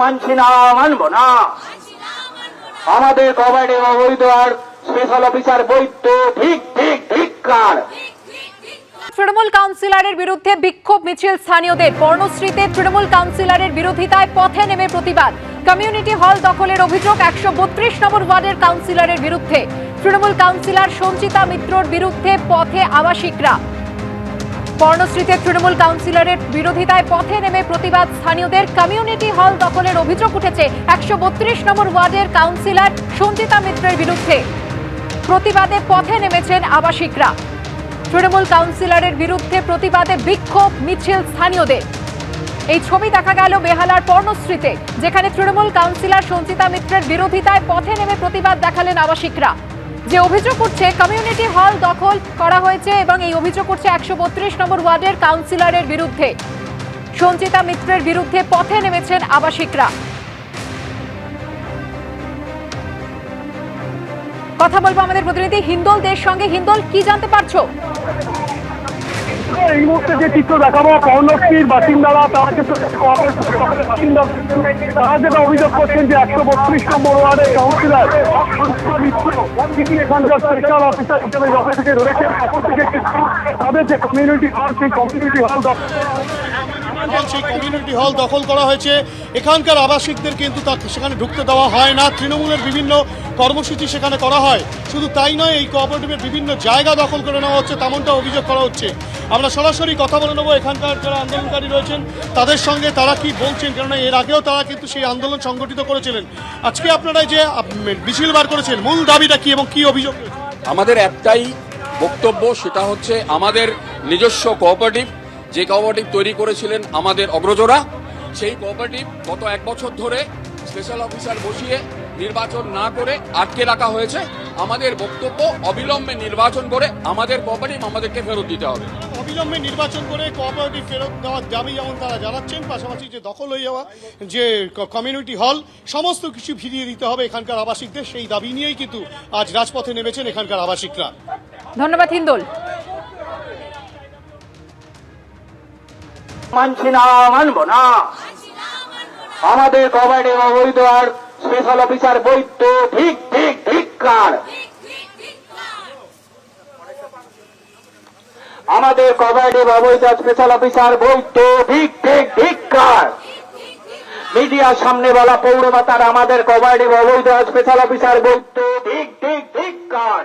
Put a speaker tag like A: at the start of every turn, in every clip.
A: মানছি না, মানব না। আমাদের কবাডি অবৈধ আর স্পেশাল অফিসার বৈধ ঠিক ঠিক ধিক্কার।
B: তৃণমূল কাউন্সিলরের বিরুদ্ধে বিক্ষোভ মিছিল স্থানীয়দের। কর্ণশ্রীতে তৃণমূল কাউন্সিলরের বিরোধিতায় পথে নেমে প্রতিবাদ। কমিউনিটি হল দখলের অভিযোগ ১৩২ নম্বর ওয়ার্ডের কাউন্সিলরের বিরুদ্ধে। তৃণমূল কাউন্সিলর সঞ্চিতা মিত্রর বিরুদ্ধে পথে আবাসিকরা। কর্ণশ্রীতে তৃণমূল কাউন্সিলরের বিরোধিতায় পথে নেমে প্রতিবাদ স্থানীয়দের। কমিউনিটি হল দখলের অভিযোগ উঠেছে ১৩২ নম্বর ওয়ার্ডের কাউন্সিলর সঞ্চিতা মিত্রের বিরুদ্ধে। প্রতিবাদে পথে নেমেছেন আবাসিকরা। তৃণমূল কাউন্সিলরের বিরুদ্ধে প্রতিবাদে বিক্ষোভ মিছিল স্থানীয়দের। এই ছবি দেখা গেল বেহালার পর্ণশ্রীতে, যেখানে তৃণমূল কাউন্সিলর সঞ্চিতা মিত্রের বিরোধিতায় পথে নেমে প্রতিবাদ দেখালেন আবাসিকরা। যে অভিযোগ উঠছে কমিউনিটি হল দখল করা হয়েছে এবং এই অভিযোগ উঠছে ১৩২ নম্বর ওয়ার্ডের কাউন্সিলরের বিরুদ্ধে। সঞ্চিতা মিত্রের বিরুদ্ধে পথে নেমেছেন আবাসিকরা। কথা বলবো আমাদের প্রতিনিধি হিন্দল দের সঙ্গে। হিন্দল, কি জানতে পারছো?
C: এই মুহূর্তে যে চিত্র দেখাবো, কর্ণশ্রীর বাসিন্দারা তারা কিন্তু তারা যেটা অভিযোগ করছেন যে ১৩২ নম্বর ওয়ার্ডের কাউন্সিলর তিনি এখানকার স্পেশাল অফিসার হিসেবে যবে থেকে রয়েছেন তখন থেকে তাদের যে কমিউনিটি হল, সেই কমিউনিটি হল
D: সেই কমিউনিটি হল দখল করা হয়েছে। এখানকার আবাসিকদের কিন্তু সেখানে ঢুকতে দেওয়া হয় না। তৃণমূলের বিভিন্ন কর্মসূচি সেখানে করা হয়। শুধু তাই নয়, এই কোঅপারেটিভের বিভিন্ন জায়গা দখল করে নেওয়া হচ্ছে, তেমনটা অভিযোগ করা হচ্ছে। আমরা সরাসরি কথা বলে নেবো এখানকার যারা আন্দোলনকারী রয়েছেন তাদের সঙ্গে, তারা কি বলছেন, কেননা এর আগেও তারা কিন্তু সেই আন্দোলন সংগঠিত করেছিলেন। আজকে আপনারা যে মিছিল বার করেছেন, মূল দাবিটা কি এবং কি অভিযোগ?
E: আমাদের একটাই বক্তব্য, সেটা হচ্ছে আমাদের নিজস্ব কোঅপারেটিভ, যে কোঅপারেটিভ তৈরি করেছিলেন আমাদের অগ্রজরা, সেই কোঅপারেটিভ গত ১ বছর ধরে স্পেশাল অফিসার বসিয়ে নির্বাচন না করে আটকে রাখা হয়েছে। আমাদের বক্তব্য, অবিলম্বে নির্বাচন করে আমাদের কোঅপারেটিভ আমাদেরকে ফেরত দিতে হবে।
D: অবিলম্বে নির্বাচন করে কোঅপারেটিভ ফেরত দেওয়ার দাবি যেমন তারা জানাচ্ছেন, পাশাপাশি যে দখল হয়ে যাওয়া যে কমিউনিটি হল, সমস্ত কিছু ফিরিয়ে দিতে হবে এখানকার আবাসিকদের, সেই দাবি নিয়েই কিন্তু আজ রাজপথে নেমেছেন এখানকার আবাসিকরা।
B: ধন্যবাদ হিন্দল।
A: মানছি না, মানব না। আমাদের কবাডি অবৈধ আর স্পেশাল অফিসার বৈধ ঠিক ঠিক ধিক্কার। আমাদের কবাডি অবৈধ স্পেশাল অফিসার বৈধ ঠিক ঠিক ধিক্কার। মিডিয়ার সামনে বলা পৌরমাতার আমাদের কবাডি অবৈধ স্পেশাল অফিসার বৈধ ঠিক ঠিক ধিক্কার।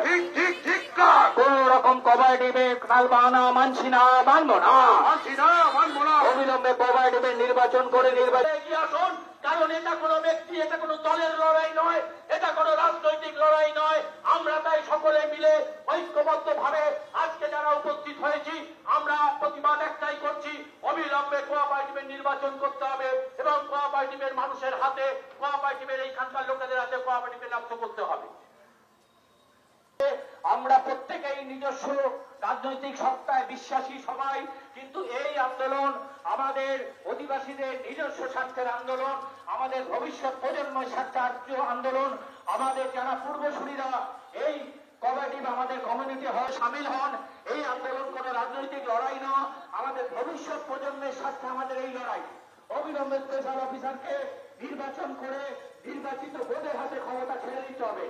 A: কোন রকম কবাডিবে কালবানা মানছি না, মানব না। অবিলম্বে কবাডিবে নির্বাচন করে নির্বাচন এগিয়ে আসুন। কারণ এটা কোনো ব্যক্তি, এটা কোনো দলের লড়াই নয়, এটা কোনো রাজনৈতিক লড়াই নয়। আমরা তাই সকলে মিলে ঐক্যবদ্ধ ভাবে আজকে যারা উপস্থিত হয়েছি, আমরা প্রতিবাদ একটাই করছি, অবিলম্বে কোঅপারেটিভের নির্বাচন করতে হবে এবং কোঅপারেটিভের মানুষের হাতে, কোঅপারেটিভের এইখানকার লোকেদের হাতে কোঅপারেটিভের রাষ্ট্র করতে হবে। আমরা প্রত্যেকেই নিজস্ব রাজনৈতিক সত্তায় বিশ্বাসী সবাই, কিন্তু এই আন্দোলন আমাদের অধিবাসীদের নিজস্ব স্বার্থের আন্দোলন, আমাদের ভবিষ্যৎ প্রজন্মের স্বার্থে আন্দোলন। আমাদের যারা পূর্বসূরীরা এই কোঅপারেটিভ আমাদের কমিউনিটি হল সামিল হন, এই আন্দোলন কোন রাজনৈতিক লড়াই না, আমাদের ভবিষ্যৎ প্রজন্মের স্বার্থে আমাদের এই লড়াই। অবিলম্বে স্পেশাল অফিসারকে নির্বাচন করে নির্বাচিত বোর্ডের হাতে ক্ষমতা ছেড়ে দিতে হবে।